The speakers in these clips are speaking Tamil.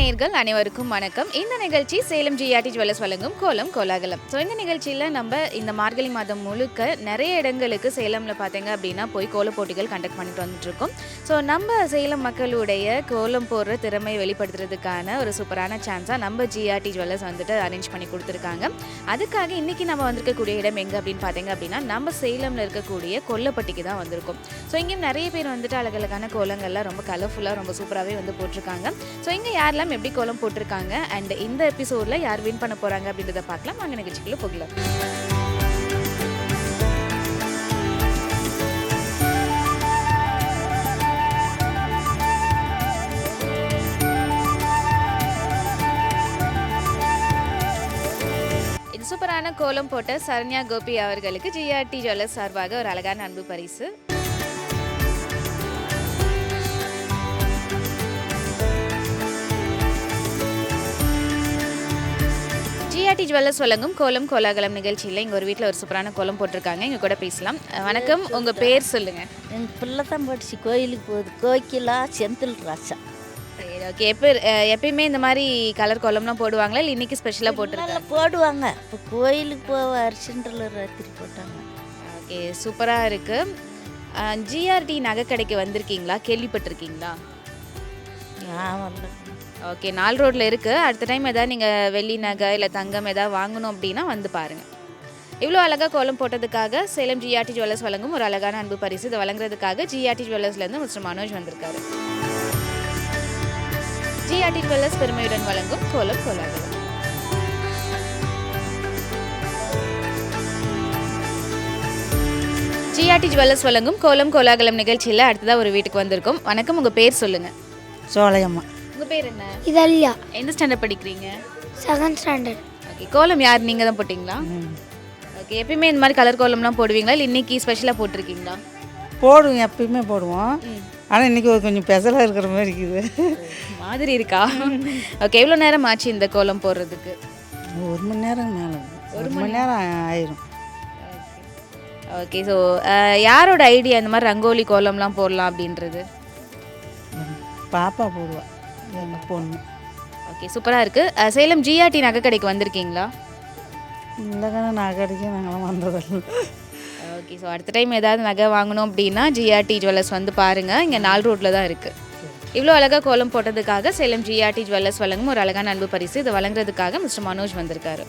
நேயர்கள் அனைவருக்கும் வணக்கம். இந்த நிகழ்ச்சி சேலம் ஜிஆர்டி ஜுவல்லர்ஸ் வழங்கும் கோலம் கோலாகலம். ஸோ இந்த நிகழ்ச்சியில் நம்ம இந்த மார்கழி மாதம் முழுக்க நிறைய இடங்களுக்கு சேலமில் பார்த்தீங்க அப்படின்னா போய் கோலம் போட்டிகள் கண்டக்ட் பண்ணிட்டு வந்துட்டுருக்கோம். ஸோ நம்ம சேலம் மக்களுடைய கோலம் போடுற திறமையை வெளிப்படுத்துறதுக்கான ஒரு சூப்பரான சான்ஸாக நம்ம ஜிஆர்டி ஜுவல்லர்ஸ் வந்துட்டு அரேஞ்ச் பண்ணி கொடுத்துருக்காங்க. அதுக்காக இன்றைக்கி நம்ம வந்திருக்கக்கூடிய இடம் எங்கே அப்படின்னு பார்த்தீங்க அப்படின்னா நம்ம சேலமில் இருக்கக்கூடிய கொல்லப்பட்டிக்கு தான் வந்திருக்கோம். ஸோ இங்கேயும் நிறைய பேர் வந்துட்டு அழகழகான கோலங்கள்லாம் ரொம்ப கலர்ஃபுல்லாக ரொம்ப சூப்பராகவே வந்து போட்டிருக்காங்க. ஸோ இங்கே யாரெல்லாம் எப்படி கோலம் போட்டிருக்காங்க அண்ட் இந்த எபிசோடில் யார் வின் பண்ண போகிறாங்க அப்படின்றத பார்க்கலாம். வாங்க நிகழ்ச்சிக்குள்ளே போகலாம். இது சூப்பரான கோலம் போட்ட சரண்யா கோபி அவர்களுக்கு ஜிஆர்டி ஜுவல்லர்ஸ் சார்பாக ஒரு அழகான அன்பு பரிசு. ஜிஆர்டி ஜுவல்லர்ஸ் வழங்கும் கோலம் கோலாகலம் நிகழ்ச்சியில் இங்கே ஒரு வீட்டில் ஒரு சூப்பரான கோலம் போட்டிருக்காங்க. இங்கே கூட பேசலாம். வணக்கம், உங்கள் பேர் சொல்லுங்கள். எங்கள் பிள்ளை தான் படிச்சு கோயிலுக்கு போகுது. கோகிலா செந்தில் ராசா. சரி, ஓகே. எப்பயுமே இந்த மாதிரி கலர் கோலம்லாம் போடுவாங்களா இல்லை இன்றைக்கி ஸ்பெஷலாக போட்டிருக்காங்க? போடுவாங்க. இப்போ கோயிலுக்கு போவ அரிசின்றல ராத்திரி போட்டாங்க. ஓகே, சூப்பராக இருக்குது. ஜிஆர்டி நகை கடைக்கு வந்திருக்கீங்களா? கேள்விப்பட்டிருக்கீங்களா? வரல. ஓகே, 4 ரோட்டில் இருக்குது. அடுத்த டைம் எதாவது நீங்கள் வெள்ளி நகை இல்லை தங்கம் எதாவது வாங்கணும் அப்படின்னா வந்து பாருங்கள். இவ்வளோ அழகாக கோலம் போட்டதுக்காக சேலம் ஜிஆர்டி ஜுவல்லர்ஸ் வழங்கும் ஒரு அழகான அன்பு பரிசு. இதை வழங்குறதுக்காக ஜிஆர்டி ஜுவல்லர்ஸ்லேருந்து மிஸ்டர் மனோஜ் வந்திருக்காரு. ஜிஆர்டி ஜுவல்லர்ஸ் பெருமையுடன் வழங்கும் கோலம் கோலாகலம். ஜிஆர்டி ஜுவல்லர்ஸ் வழங்கும் கோலம் கோலாகலம் நிகழ்ச்சியில் அடுத்ததாக ஒரு வீட்டுக்கு வந்திருக்கோம். வணக்கம், உங்கள் பேர் சொல்லுங்கள். சோலையம்மா. உங்கள் பேர் என்ன? இதல்யா. எந்த ஸ்டாண்டர்ட் படிக்கிறீங்க? 2nd standard. ஓகே, கோலம் யார் நீங்கள் தான் போட்டிங்களா? ஓகே, எப்பயுமே இந்த மாதிரி கலர் கோலம்லாம் போடுவீங்களா இல்லை இன்றைக்கி ஸ்பெஷலாக போட்டிருக்கீங்களா? போடுவோம், எப்பயுமே போடுவோம். ஆனால் இன்றைக்கி கொஞ்சம் ஸ்பெஷலாக இருக்கிற மாதிரி இருக்குது. மாதிரி இருக்கா? ஓகே, எவ்வளோ நேரம் ஆச்சு இந்த கோலம் போடுறதுக்கு? 1 மணி நேரம் மேலே, 1 மணி நேரம் ஆயிரும். ஓகே, ஸோ யாரோட ஐடியா இந்த மாதிரி ரங்கோலி கோலம்லாம் போடலாம் அப்படின்றது? பாப்பா போடுவா, எங்கள் பொண்ணு. ஓகே, சூப்பராக இருக்குது. சேலம் ஜிஆர்டி நகை கடைக்கு வந்திருக்கீங்களா? இல்லைக்கான நான் கடைக்கு நாங்களாம் வந்ததில்லை. ஓகே, ஸோ அடுத்த டைம் ஏதாவது நகை வாங்கணும் அப்படின்னா ஜிஆர்டி ஜுவல்லர்ஸ் வந்து பாருங்கள். இங்கே 4 ரோட்டில் தான் இருக்குது. இவ்வளோ அழகாக கோலம் போட்டதுக்காக சேலம் ஜிஆர்டி ஜுவல்லர்ஸ் வழங்கும் ஒரு அழகான அன்பு பரிசு. இதை வழங்குறதுக்காக மிஸ்டர் மனோஜ் வந்திருக்காரு.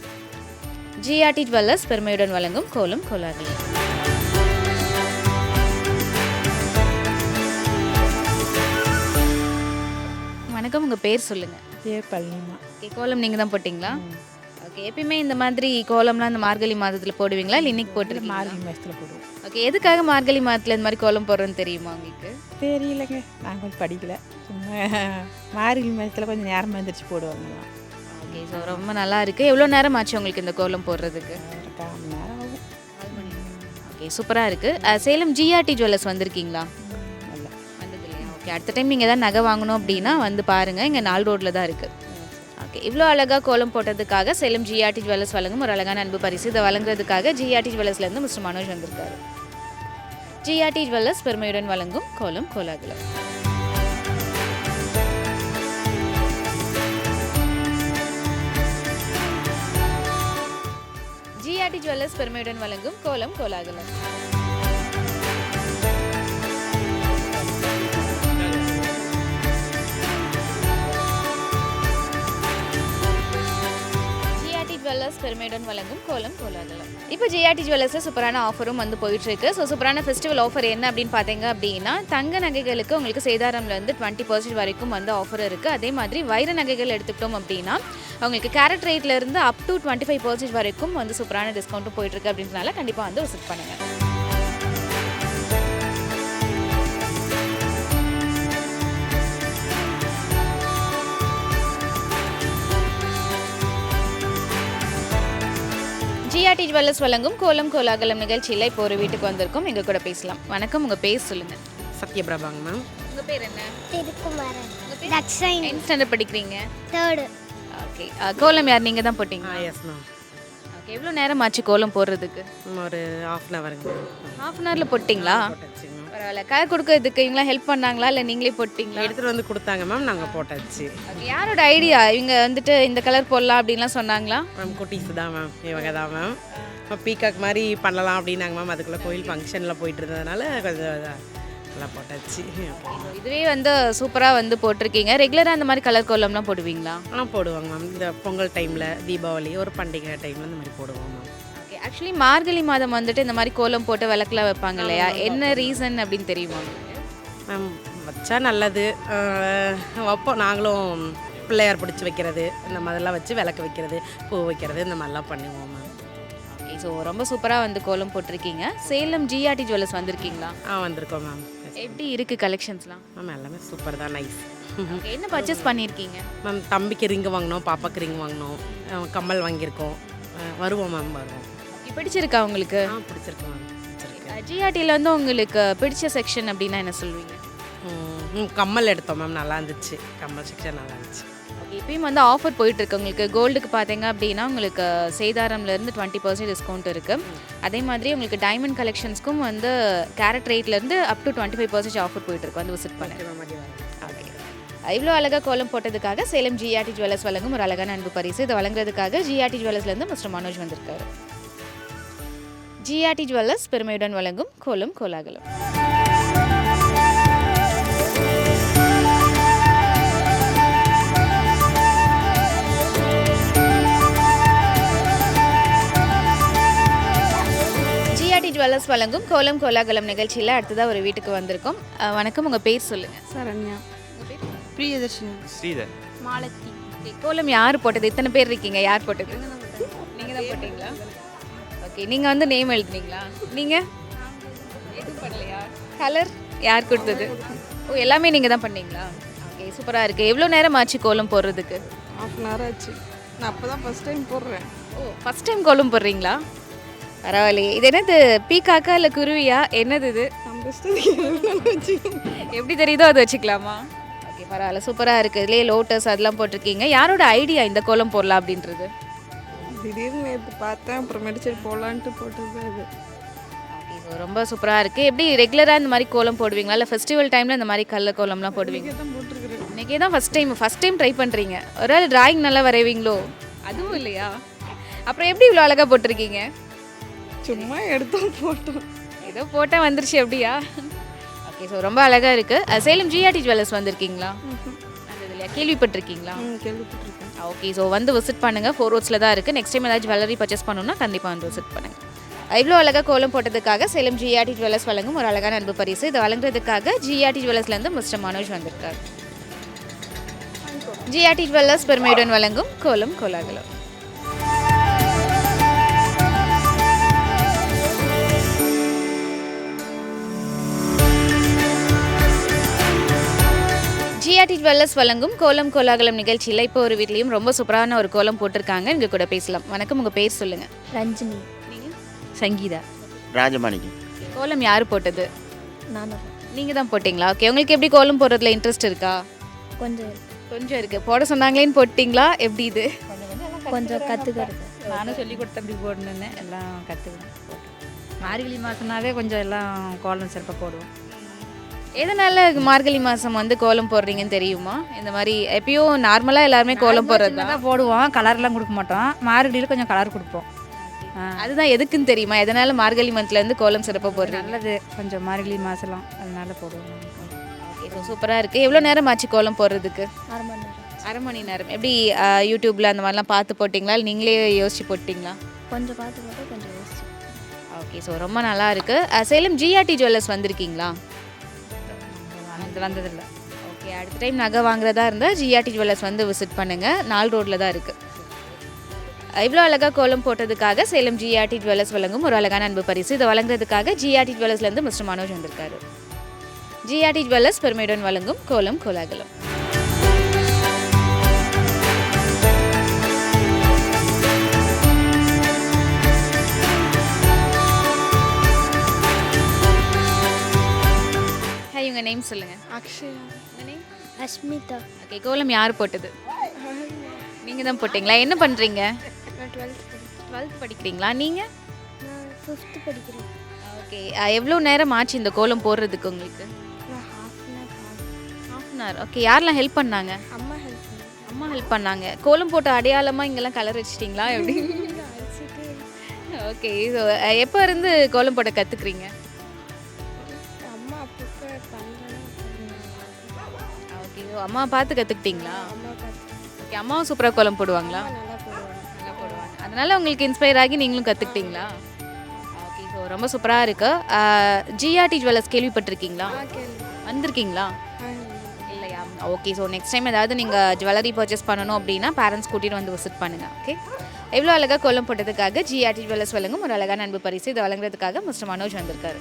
ஜிஆர்டி ஜுவல்லர்ஸ் பெருமையுடன் வழங்கும் கோலம் கோலாகலம். வணக்கம், உங்கள் பேர் சொல்லுங்கள். பள்ளிமா. ஓகே, கோலம் நீங்கள் தான் போட்டிங்களா? ஓகே, எப்பயுமே இந்த மாதிரி கோலம்லாம் இந்த மார்கழி மாதத்தில் போடுவீங்களா இல்லை இன்றைக்கி போட்டுருக்கீங்க? மார்கழி மாதத்தில் போடுவோம். ஓகே, எதுக்காக மார்கழி மாதத்தில் இந்த மாதிரி கோலம் போடுறோன்னு தெரியுமா உங்களுக்கு? தெரியலங்க, நான் கொஞ்சம் படிக்கலை. சும்மா மார்கழி மாதத்தில் கொஞ்சம் நேரமாக எழுந்திரிச்சு போடுவாங்களாம். ஓகே, ஸோ ரொம்ப நல்லா இருக்குது. எவ்வளோ நேரம் ஆச்சு உங்களுக்கு இந்த கோலம் போடுறதுக்கு? 1/4 மணி நேரம் ஆகும். ஓகே, சூப்பராக இருக்குது. சேலம் ஜிஆர்டி ஜுவல்லர்ஸ் வந்திருக்கீங்களா? வந்தது இல்லையா? ஓகே, அடுத்த டைம் நீங்கள் எதாவது நகை வாங்கணும் அப்படின்னா வந்து பாருங்கள். இங்கே 4 ரோட்டில் தான் இருக்குது. ஓகே, இவ்வளோ அழகாக கோலம் போட்டதுக்காக சேலம் ஜிஆர்டி ஜுவல்லர்ஸ் வழங்கும் ஒரு அழகான அன்பு பரிசு. இதை வழங்குறதுக்காக ஜிஆர்டி ஜுவல்லர்ஸ்லேருந்து மிஸ்டர் மனோஜ் வந்திருக்காரு. ஜிஆர்டி ஜுவல்லர்ஸ் பெருமையுடன் வழங்கும் கோலம் கோலாகலம். ஜிஆர்டி ஜுவல்லர்ஸ் பெருமையுடன் வழங்கும் கோலம் கோலாகலம். ஜுவல்லர்ஸ் பெருமையுடன் வழங்கும் கோலம் கோலாகலம். இப்போ ஜிஆர்டி ஜுவல்லர்ஸில் சூப்பரான ஆஃபரும் வந்து போயிட்டுருக்கு. ஸோ சூப்பரான ஃபெஸ்டிவல் ஆஃபர் என்ன அப்படின்னு பார்த்தீங்க அப்படின்னா தங்க நகைகளுக்கு உங்களுக்கு சேதாரம்லேருந்து 20% வரைக்கும் வந்து ஆஃபர் இருக்குது. அதே மாதிரி வைர நகைகள் எடுத்துக்கிட்டோம் அப்படின்னா அவங்களுக்கு கேரட் ரேட்லேருந்து அப் டு 25% வரைக்கும் வந்து சூப்பரான டிஸ்கவுண்ட்டும் போயிட்டுருக்கு. அப்படின்றனால கண்டிப்பாக வந்து விசிட் பண்ணுங்கள். ஜிஆர்டி ஜுவல்லர்ஸ் வழங்கும் கோலம் கோலாகலம் நிகழ்ச்சியில் இப்போ ஒரு வீட்டுக்கு வந்திருக்கோம். எங்கள் கூட பேசலாம். வணக்கம், உங்கள் பேர் சொல்லுங்கள். சத்யபிரபாங்க மேம். உங்கள் பேர் என்ன? திருக்குமாரன். தக்ஷைன். என்ன ஸ்டாண்டர்ட் படிக்கிறீங்க? 3rd. ஓகே, கோலம் யார் நீங்கள் தான் போட்டிங்க? Yes ma'am. ஓகே, எவ்வளோ நேரம் ஆச்சு கோலம் போடுறதுக்கு? ஒரு ஹாஃப் அன் ஹவருங்க. ஹாஃப் அன் ஹவரில் போட்டிங்களா? போட்டாச்சுங்க மேம். பரவாயில்ல. கலர் கொடுக்கறதுக்கு இவங்களாம் ஹெல்ப் பண்ணாங்களா இல்லை நீங்களே போட்டிங்களா? எடுத்துகிட்டு வந்து கொடுத்தாங்க மேம், நாங்கள் போட்டாச்சு. ஓகே, யாரோட ஐடியா? இவங்க வந்துட்டு இந்த கலர் போடலாம் அப்படின்லாம் சொன்னாங்களா? மேம் குட்டீஸ் தான் மேம், இவங்க தான் மேம். பீகாக் மாதிரி பண்ணலாம் அப்படின்னாங்க மேம். அதுக்குள்ளே கோயில் ஃபங்க்ஷனில் போயிட்டு இருந்ததுனால கொஞ்சம் நல்லா போட்டாச்சு. இதுவே வந்து சூப்பராக வந்து போட்டிருக்கீங்க. ரெகுலராக அந்த மாதிரி கலர் கோலம்லாம் போடுவீங்களா? போடுவாங்க மேம். இந்த பொங்கல் டைமில், தீபாவளி, ஒரு பண்டிகை டைமில் இந்த மாதிரி போடுவோம் மேம். ஓகே, ஆக்சுவலி மார்கழி மாதம் வந்துட்டு இந்த மாதிரி கோலம் போட்டு விளக்குலாம் வைப்பாங்க இல்லையா? என்ன ரீசன் அப்படின்னு தெரியுமா? மேம் வச்சா நல்லது. வைப்போம் நாங்களும். பிள்ளையார் பிடிச்சி வைக்கிறது, இந்த மாதிரிலாம் வச்சு விளக்கு வைக்கிறது, பூ வைக்கிறது, இந்த மாதிரிலாம் பண்ணுவோம் மேம். ஓகே, ஸோ ரொம்ப சூப்பராக வந்து கோலம் போட்டிருக்கீங்க. சேலம் ஜிஆர்டி ஜுவல்லர்ஸ் வந்திருக்கீங்களா? வந்திருக்கோம் மேம். எப்படி இருக்குது கலெக்ஷன்ஸ்லாம்? மேம் எல்லாமே சூப்பர் தான், நைஸ். ஓகே, என்ன பர்ச்சேஸ் பண்ணியிருக்கீங்க? மேம் தம்பிக்கு ரிங்கு வாங்கினோம், பாப்பாக்கு ரிங் வாங்கினோம், கம்மல் வாங்கியிருக்கோம். வருவோம் மேம், வருவோம். பிடிச்சிருக்கா உங்களுக்கு? பிடிச்சிருக்கு மேம், பிடிச்சிருக்கு. ஜிஆர்டியில் வந்து உங்களுக்கு பிடிச்ச செக்ஷன் அப்படின்னா என்ன சொல்வீங்க? கம்மல் எடுத்தோம் மேம், நல்லா இருந்துச்சு. கம்மல் செக்ஷன் நல்லா இருந்துச்சு. ஓகே, இப்பயும் வந்து ஆஃபர் போயிட்டுருக்கு உங்களுக்கு. கோல்டுக்கு பார்த்தீங்க அப்படின்னா உங்களுக்கு சேதாரம்லேருந்து 20% டிஸ்கவுண்ட் இருக்குது. அதே மாதிரி உங்களுக்கு டைமண்ட் கலெக்ஷன்ஸ்க்கும் வந்து கேரட் ரேட்லேருந்து அப் டு 25% ஆஃபர் போயிட்டுருக்கு. வந்து விசிட் பண்ணுங்க. ஓகே, இவ்வளோ அழகாக கோலம் போட்டதுக்காக சேலம் ஜிஆர்டி ஜுவல்லர்ஸ் வழங்கும் ஒரு அழகான அன்பு பரிசு. இதை வழங்குறதுக்காக ஜிஆர்டி ஜுவல்லர்ஸ்லேருந்து மிஸ்டர் மனோஜ் வந்திருக்காரு. ஜிஆர்டி ஜுவல்லர்ஸ் பெருமையுடன் வழங்கும் கோலம் கோலாகலம். ஜிஆர்டி ஜுவல்லர்ஸ் வழங்கும் கோலம் கோலாகலம் நிகழ்ச்சியில் அடுத்ததாக ஒரு வீட்டுக்கு வந்திருக்கோம். வணக்கம், உங்கள் பேர் சொல்லுங்கள். சரண்யா. பிரியதர்ஷினி. ஸ்ரீதர். மாலத்தி. கோலம் யார் போட்டது? இத்தனை பேர் இருக்கீங்க, யார் போட்டது? நீங்கள் தான் போட்டீங்களா? ஓகே, நீங்கள் வந்து நேம் எழுதுனீங்களா? நீங்கள் எதுவும் பண்ணலையா? கலர் யார் கொடுத்தது? ஓ, எல்லாமே நீங்கள் தான் பண்ணீங்களா? ஓகே, சூப்பராக இருக்குது. எவ்வளோ நேரம் ஆச்சு கோலம் போடுறதுக்கு? ஹாஃப் அன் ஹவர் ஆச்சு. நான் அப்போ தான் ஃபஸ்ட் டைம் போடுறேன். ஓ, ஃபஸ்ட் டைம் கோலம் போடுறீங்களா? பரவாயில்லையே. இது என்னது, பீக்காக்கா இல்லை குருவியா? என்னது இது? நம்ம இஷ்டத்துக்கு எப்படி தெரியுதோ அதை வச்சுக்கலாமா? ஓகே, பரவாயில்ல, சூப்பராக இருக்குது. இதுலேயே லோட்டஸ் அதெல்லாம் போட்டிருக்கீங்க. யாரோட ஐடியா இந்த கோலம் போடலாம் அப்படின்றது? திடீர்னு நேற்று பார்த்தேன், அப்புறமேட்டு சரி போகலான்ட்டு போட்டது அது. ஓகே, ஸோ ரொம்ப சூப்பராக இருக்குது. எப்படி ரெகுலராக இந்த மாதிரி கோலம் போடுவீங்களா இல்லை ஃபெஸ்டிவல் டைமில் இந்த மாதிரி கலர் கோலம்லாம் போடுவீங்க? இங்கே தான் போட்டிருக்கிறேன். இன்றைக்கே தான் ஃபஸ்ட் டைம் ட்ரை பண்ணுறீங்க. ஒரு ஆள் டிராயிங் நல்லா வரைவீங்களோ? அதுவும் இல்லையா? அப்புறம் எப்படி இவ்வளோ அழகாக போட்டிருக்கீங்க? சும்மா எடுத்தோம் போட்டோம். ஏதோ போட்டால் வந்துருச்சு அப்படியா? ஓகே, ஸோ ரொம்ப அழகாக இருக்குது. சேலம் ஜிஆர்டி ஜுவல்லர்ஸ் வந்திருக்கீங்களா? அது இல்லையா, கேள்விப்பட்டிருக்கீங்களா? கேள்விப்பட்டிருக்கேன். ஓகே, ஸோ வந்து விசிட் பண்ணுங்கள். 4 ரோட்ஸில் தான் இருக்குது. நெக்ஸ்ட் டைம் ஏதாவது ஜுவல்லரி பர்ச்சேஸ் பண்ணணும்னா கண்டிப்பாக வந்து விசிட் பண்ணுங்கள். இவ்வளோ அழகாக கோலம் போட்டதுக்காக சேலம் ஜிஆர்டி ஜுவல்லர்ஸ் வழங்கும் ஒரு அழகான அன்பு பரிசு. இதை வழங்குறதுக்காக ஜிஆர்டி ஜுவல்லர்ஸ்லேருந்து மிஸ்டர் மனோஜ் வந்திருக்கார். ஜிஆர்டி ஜுவல்லர்ஸ் பெருமையுடன் வழங்கும் கோலம் கோலாகலம். ஜிஆர்டி ஜுவல்லர்ஸ் வழங்கும் கோலம் கோலாகலம் நிகழ்ச்சியில் இப்போ ஒரு வீட்லேயும் ரொம்ப சூப்பரான ஒரு கோலம் போட்டிருக்காங்க. இங்கே கூட பேசலாம். வணக்கம், உங்கள் பேர் சொல்லுங்கள். ரஞ்சினி. நீங்கள்? சங்கீதா. ராஜமாணிக்கம். கோலம் யார் போட்டது? நான் நீங்கள் தான் போட்டிங்களா? ஓகே, உங்களுக்கு எப்படி கோலம் போடுறதுல இன்ட்ரெஸ்ட் இருக்கா? கொஞ்சம் இருக்குது. போட சொன்னாங்களேன்னு போட்டிங்களா? எப்படி இது? கொஞ்சம் கற்றுக்கிறது. நானும் சொல்லி கொடுத்தேன், இப்படி போடணுன்னு எல்லாம் கற்றுக்கினேன். மார்கழி மாதம்னாவே கொஞ்சம் எல்லாம் கோலம் சிறப்பாக போடுவோம். எதனால மார்கழி மாதம் வந்து கோலம் போடுறீங்கன்னு தெரியுமா? இந்த மாதிரி எப்பயும் நார்மலாக எல்லாருமே கோலம் போடுறது தான் போடுவோம், கலர்லாம் கொடுக்க மாட்டோம். மார்கழியில் கொஞ்சம் கலர் கொடுப்போம். அதுதான் எதுக்குன்னு தெரியுமா? எதனால மார்கழி மந்த்லேருந்து கோலம் சிறப்பாக போடுறீங்க? நல்லது, கொஞ்சம் மார்கழி மாதம்லாம் அதனால போடுவோம். ஓகே, ஸோ சூப்பராக இருக்குது. எவ்வளோ நேரம் ஆச்சு கோலம் போடுறதுக்கு? 1/2 மணி நேரம். 1/2 மணி நேரம். எப்படி யூடியூப்பில் அந்த மாதிரிலாம் பார்த்து போட்டிங்களா இல்லை நீங்களே யோசிச்சு போட்டிங்களா? கொஞ்சம் பார்த்து போட்டு கொஞ்சம் யோசிச்சு. ஓகே, ஸோ ரொம்ப நல்லா இருக்குது. சேலம் ஜிஆர்டி ஜுவல்லர்ஸ் வந்திருக்கீங்களா? வந்ததில்லை. ஓகே, அடுத்த டைம் நகை வாங்குறதா இருந்தால் ஜிஆர்டி ஜுவல்லர்ஸ் வந்து விசிட் பண்ணுங்கள். 4 ரோட்டில் தான் இருக்குது. இவ்வளோ அழகாக கோலம் போட்டதுக்காக சேலம் ஜிஆர்டி ஜுவல்லர்ஸ் வழங்கும் ஒரு அழகான அன்பு பரிசு. இதை வழங்குறதுக்காக ஜிஆர்டி ஜுவல்லர்ஸ்லேருந்து மிஸ்டர் மனோஜ் வந்திருக்காரு. ஜிஆர்டி ஜுவல்லர்ஸ் பெருமையுடன் வழங்கும் கோலம் கோலாகலம். ஹாய், உங்கள் நேம் சொல்லுங்கள். அக்ஷயா. உங்கள் நேம்? அஸ்மிதா. ஓகே, கோலம் யார் போட்டது? நீங்கள் தான் போட்டிங்களா? என்ன பண்ணுறீங்க? நான் 12th 12th படிக்கிறீங்களா நீங்கள்? நான் 5th படிக்கிறேன். ஓகே. எவ்வளோ நேரம் ஆச்சு இந்த கோலம் போடுறதுக்கு உங்களுக்கு? நான் half an hour ஆகும். Half an hour. ஓகே. யாரெல்லாம் ஹெல்ப் பண்ணாங்க? அம்மா ஹெல்ப் பண்ணாங்க. அம்மா ஹெல்ப் பண்ணாங்க. கோலம் போட்ட அடையாளமாக இங்கெல்லாம் கலர் வச்சிட்டிங்களா எப்படி? அழைச்சிட்டு ஓகே. ஸோ எப்போ இருந்து கோலம் போட கற்றுக்குறீங்க? அம்மா அப்பப்போ பண்ணுறேன். ஓகே. ஸோ அம்மா பார்த்து கற்றுக்கிட்டீங்களா? அம்மா பார்த்து ஓகே. அம்மாவும் சூப்பராக கோலம் போடுவாங்களா? நல்லா போடுவாங்க. நல்லா போடுவாங்க. அதனால உங்களுக்கு இன்ஸ்பயர் ஆகி நீங்களும் கற்றுக்கிட்டீங்களா? ஓகே. ஸோ ரொம்ப சூப்பராக இருக்கு. ஜிஆர்டி ஜுவல்லர்ஸ் கேள்விப்பட்டிருக்கீங்களா? வந்திருக்கீங்களா? இல்லையா? ஓகே. ஸோ நெக்ஸ்ட் டைம் ஏதாவது நீங்கள் ஜுவல்லரி பர்ச்சேஸ் பண்ணணும் அப்படின்னா பேரண்ட்ஸ் கூட்டிகிட்டு வந்து விசிட் பண்ணுங்கள். ஓகே. எவ்வளோ அழகாக கோலம் போட்டதுக்காக ஜிஆர்டி ஜுவல்லர்ஸ் வழங்கும் ஒரு அழகான அன்பு பரிசு. இதை வழங்குறதுக்காக மிஸ்டர் மனோஜ் வந்திருக்காரு.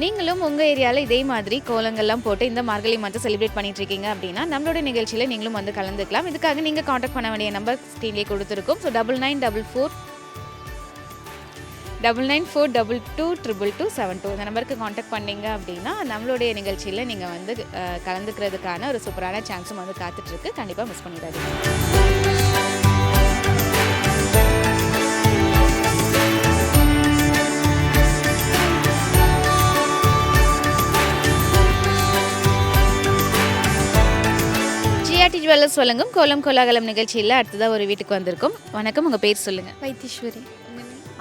நீங்களும் உங்கள் ஏரியாவில் இதே மாதிரி கோலங்கள்லாம் போட்டு இந்த மார்கழி மாதம் செலிப்ரேட் பண்ணிட்டு இருக்கீங்க அப்படின்னா நம்மளோட நிகழ்ச்சியில் நீங்களும் வந்து கலந்துக்கலாம். இதுக்காக நீங்கள் காண்டாக்ட் பண்ண வேண்டிய நம்பர் ஸ்க்ரீன்லேயே கொடுத்துருக்கோம். ஸோ 9944222272 இந்த நம்பருக்கு காண்டாக்ட் பண்ணிங்க அப்படின்னா நம்மளுடைய நிகழ்ச்சியில் நீங்கள் வந்து கலந்துக்கிறதுக்கான ஒரு சூப்பரான சான்ஸும் வந்து காத்துட்ருக்கு. கண்டிப்பாக மிஸ் பண்ணிடாதீங்க. ஜிஆர்டி ஜுவல்லர்ஸ் வழங்கும் கோலம் கோலாகலம் நிகழ்ச்சியில் அடுத்ததாக ஒரு வீட்டுக்கு வந்திருக்கோம். வணக்கம், உங்கள் பேர் சொல்லுங்கள். வைத்தீஸ்வரி.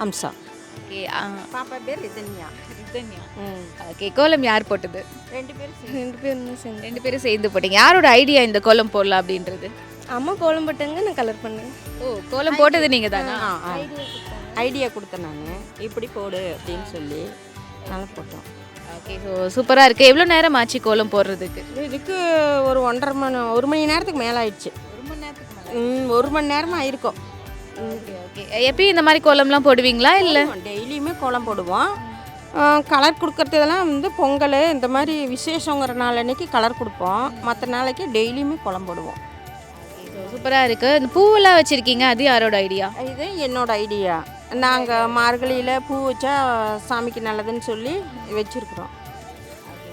அம்சா. ஓகே. பாப்பா பேர் ரிதன்யா. ஓகே. கோலம் யார் போட்டது? 2 பேரும் 2 பேரும் சேர்ந்து. 2 பேரும் சேர்ந்து போட்டீங்க. யாரோட ஐடியா இந்த கோலம் போடலாம் அப்படின்றது? அம்மா கோலம் போட்டாங்க, நான் கலர் பண்ணேன். ஓ, கோலம் போட்டது நீங்கள் தானா? ஐடியா கொடுத்தேன் நான், இப்படி போடு அப்படின்னு சொல்லி நல்லா போட்டோம். ஓகே. ஸோ சூப்பராக இருக்குது. எவ்வளோ நேரம் ஆச்சு கோலம் போடுறதுக்கு? இதுக்கு ஒரு 1 மணி நேரத்துக்கு மேலே ஆயிடுச்சு. 1 மணி நேரத்துக்கு மேலே. 1 மணி நேரமாக ஆயிருக்கும். ஓகே. ஓகே. எப்பயும் இந்த மாதிரி கோலம்லாம் போடுவீங்களா இல்லை? டெய்லியுமே கோலம் போடுவோம். கலர் கொடுக்கறதுலாம் வந்து பொங்கல் இந்த மாதிரி விசேஷங்கிற நாள் அன்னைக்கு கலர் கொடுப்போம். மற்ற நாளைக்கு டெய்லியுமே கோலம் போடுவோம். சூப்பராக இருக்குது. இந்த பூவெல்லாம் வச்சுருக்கீங்க, அது யாரோட ஐடியா? இது என்னோட ஐடியா. நாங்கள் மார்கழியில் பூ வச்சா சாமிக்கு நல்லதுன்னு சொல்லி வச்சுருக்குறோம்.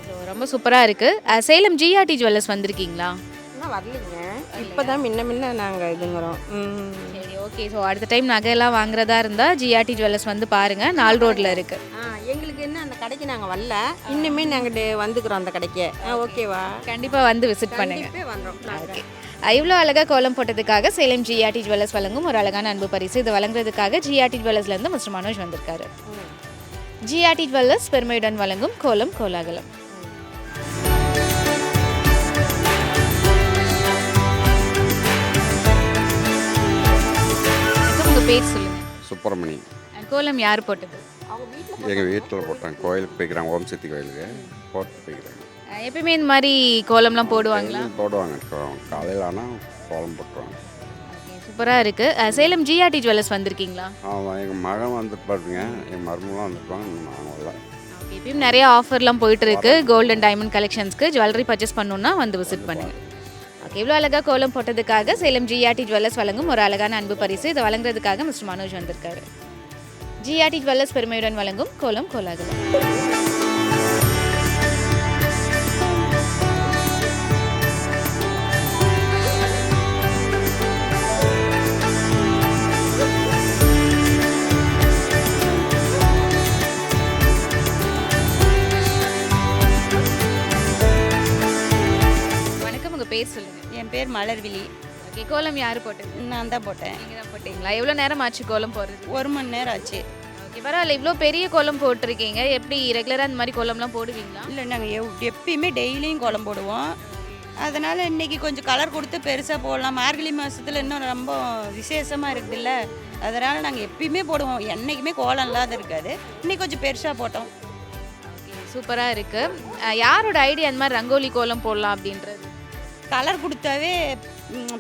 ஸோ ரொம்ப சூப்பராக இருக்குது. சேலம் ஜிஆர்டி ஜுவல்லர்ஸ் வந்திருக்கீங்களா? இன்னும் வரலைங்க, இப்போ தான் முன்ன நாங்கள் இதுங்கிறோம். சரி. ஓகே. ஸோ அடுத்த டைம் நகையெல்லாம் வாங்குறதா இருந்தால் ஜிஆர்டி ஜுவல்லர்ஸ் வந்து பாருங்கள், 4 ரோட்டில் இருக்குது. எங்களுக்கு என்ன அந்த கடைக்கு நாங்கள் வரல, இன்னுமே நாங்கள் வந்துக்கிறோம் அந்த கடைக்கு. ஓகேவா? கண்டிப்பாக வந்து விசிட் பண்ணுங்கள். வந்துடும். ஓகே. இவ்வளோ அழகாக கோலம் போட்டதுக்காக சேலம் ஜிஆர்டி ஜுவல்லர்ஸ் வழங்கும் ஒரு அழகான அன்பு பரிசு. இது வழங்குறதுக்காக ஜிஆர்டி ஜுவல்லர்ஸ்லேருந்து மிஸ்டர் மனோஜ் வந்திருக்காரு. ஜிஆர்டி ஜுவல்லர்ஸ் பெருமையுடன் வழங்கும் கோலம் கோலாகலம். உங்கள் பேர் சொல்லுங்கள். சுப்பிரமணி. கோலம் யார் போட்டது? எங்கள் வீட்டில் போட்டாங்க. கோயிலுக்கு போய்க்கிறாங்க, ஓம் சக்தி கோயிலுக்கு போட்டு போய்க்கிறாங்க. எப்பயுமே இந்த மாதிரி கோலம்லாம் போடுவாங்களா? போடுவாங்க. காலையில் ஆனால் கோலம் போட்டுருவாங்க. சூப்பராக இருக்குது. சேலம் ஜிஆர்டி ஜுவல்லர்ஸ் வந்திருக்கீங்களா? ஆமாம், எங்கள் மகன் வந்துருப்பாருங்க, எங்கள் மருமகளும் வந்துருப்பாங்க. நாங்கள் வரல. இப்பயும் நிறைய ஆஃபர்லாம் போயிட்டுருக்கு. கோல்டு அண்ட் டைமண்ட் கலெக்ஷன்ஸ்க்கு ஜுவல்லரி பர்ச்சேஸ் பண்ணணுன்னா வந்து விசிட் பண்ணுங்கள். ஓகே. இவ்வளோ அழகாக கோலம் போட்டதுக்காக சேலம் ஜிஆர்டி ஜுவல்லர்ஸ் வழங்கும் ஒரு அழகான அன்பு பரிசு. இதை வழங்குறதுக்காக மிஸ்டர் மனோஜ் வந்திருக்காரு. ஜிஆர்டி ஜுவல்லர்ஸ் பெருமையுடன் வழங்கும் கோலம் கோலாகலம். வணக்கம், உங்கள் பேர் சொல்லுங்கள். என் பேர் மலர்விழி. ஓகே. கோலம் யார் போட்டது? நான் தான் போட்டேன். நீங்கள் தான் போட்டிங்களா? எவ்வளோ நேரம் ஆச்சு கோலம் போடுறது? 1 மணி நேரம் ஆச்சு. ஓகே. பரவாயில்ல. இவ்வளோ பெரிய கோலம் போட்டிருக்கீங்க. எப்படி ரெகுலராக இந்த மாதிரி கோலம்லாம் போடுவீங்களா? இல்லை, நாங்கள் எப்பயுமே டெய்லியும் கோலம் போடுவோம். அதனால் இன்றைக்கி கொஞ்சம் கலர் கொடுத்து பெருசாக போடலாம். மார்கழி மாதத்தில் இன்னும் ரொம்ப விசேஷமாக இருக்குதுல்ல, அதனால் நாங்கள் எப்பயுமே போடுவோம். என்றைக்குமே கோலம் இல்லாத இருக்காது. இன்றைக்கி கொஞ்சம் பெருசாக போட்டோம். சூப்பராக இருக்குது. யாரோட ஐடியா அந்த மாதிரி ரங்கோலி கோலம் போடலாம் அப்படின்றது? கலர் கொடுத்தாவே